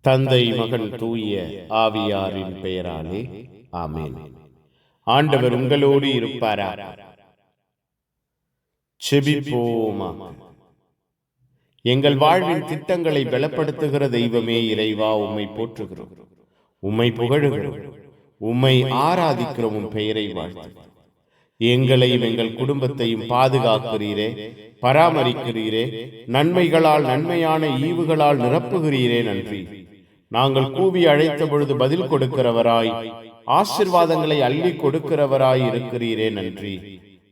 தந்தை, மகன், தூய ஆவியாரின் பெயராலே ஆமென். ஆண்டவர் உங்களோடு இருப்பாராக. செபிப்போமாக. எங்கள் வாழ்வின் திட்டங்களை பலப்படுத்துகிற தெய்வமே இறைவா, உம்மை போற்றுகிறோம், உம்மை புகழுகிறோம், உம்மை ஆராதிக்கிறோம். உம் பெயரை வாழ்த்து எங்களையும் எங்கள் குடும்பத்தையும் பாதுகாக்கிறீரே, பராமரிக்கிறீரே, நன்மைகளால் நன்மையான ஈவுகளால் நிரப்புகிறீரே. நன்றி. நாங்கள் கூவி அழைத்த பொழுது பதில் கொடுக்கிறவராய், ஆசீர்வாதங்களை அள்ளி கொடுக்கிறவராய் இருக்கிறீரே. நன்றி.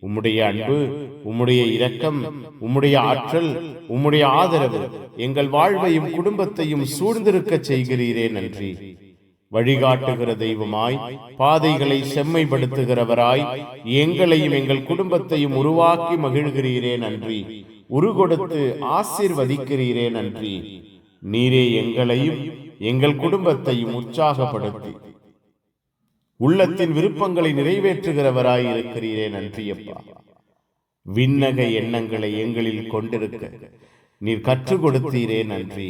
உம்முடைய அன்பு, உம்முடைய இரக்கம், உம்முடைய ஆற்றல், உம்முடைய ஆதரவு எங்கள் வாழ்வையும் குடும்பத்தையும் சூழ்ந்திருக்க செய்கிறீரே. நன்றி. வழிகாட்டுகிற தெய்வமாய், பாதைகளை செம்மைப்படுத்துகிறவராய் எங்களையும் எங்கள் குடும்பத்தையும் உருவாக்கி மகிழ்கிறீரே. நன்றி. உருகொடுத்து ஆசீர்வதிக்கிறீரே. நன்றி. நீரே எங்களையும் எங்கள் குடும்பத்தையும் உற்சாகப்படுத்தி உள்ளத்தின் விருப்பங்களை நிறைவேற்றுகிறவராய் இருக்கிறீரே. நன்றியப்பா. விண்ணக எண்ணங்களை எங்களில் கொண்டிருக்க நீர் கற்றுக் கொடுத்தீரே. நன்றி.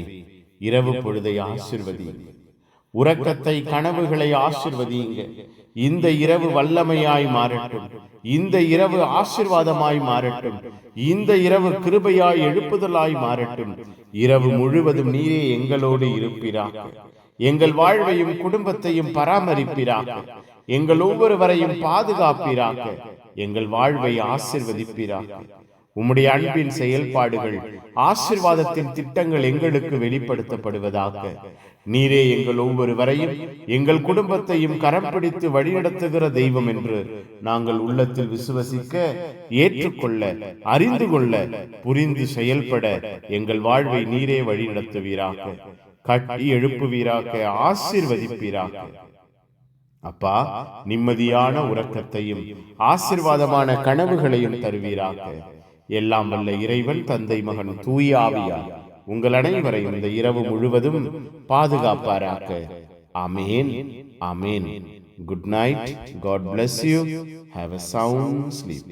இரவு பொழுதை ஆசிர்வதி, உறக்கத்தை, கனவுகளை ஆசிர்வதியுங்க. இந்த இரவு வல்லமையாய் மாறட்டும், இந்த இரவு ஆசீர்வாதமாய் மாறட்டும், இந்த இரவு கிருபையாய் எழுப்புதலாய் மாறட்டும். இரவு முழுவதும் நீரே எங்களோடு இருப்பீராக. எங்கள் வாழ்வையும் குடும்பத்தையும் பராமரிப்பீராக. எங்கள் ஒவ்வொருவரையும் பாதுகாப்பீராக. எங்கள் வாழ்வை ஆசீர்வதிப்பீராக. உம்முடைய அன்பின் செயல்பாடுகள், ஆசீர்வாதத்தின் திட்டங்கள் எங்களுக்கு வெளிப்படுத்தப்படுவதாக. நீரே எங்கள் ஒவ்வொருவரையும் எங்கள் குடும்பத்தையும் கரம் பிடித்து வழிநடத்துகிற தெய்வம் என்று நாங்கள் உள்ளத்தில் விசுவசிக்க, ஏற்றுக்கொள்ள, அறிந்து கொள்ள, புரிந்து செயல்பட எங்கள் வாழ்வை நீரே வழிநடத்துவீராக. கட்டி எழுப்புவீராக, ஆசீர்வதிப்பீராக. அப்பா, நிம்மதியான உறக்கத்தையும் ஆசீர்வாதமான கனவுகளையும் தருவீராக. எல்லாம் வல்ல இறைவன், தந்தை, மகன், தூய ஆவியார் உங்கள் அனைவரையும் இந்த இரவு முழுவதும் பாதுகாப்பாராக. Amen. Amen. Good night. God bless you. Have a sound sleep.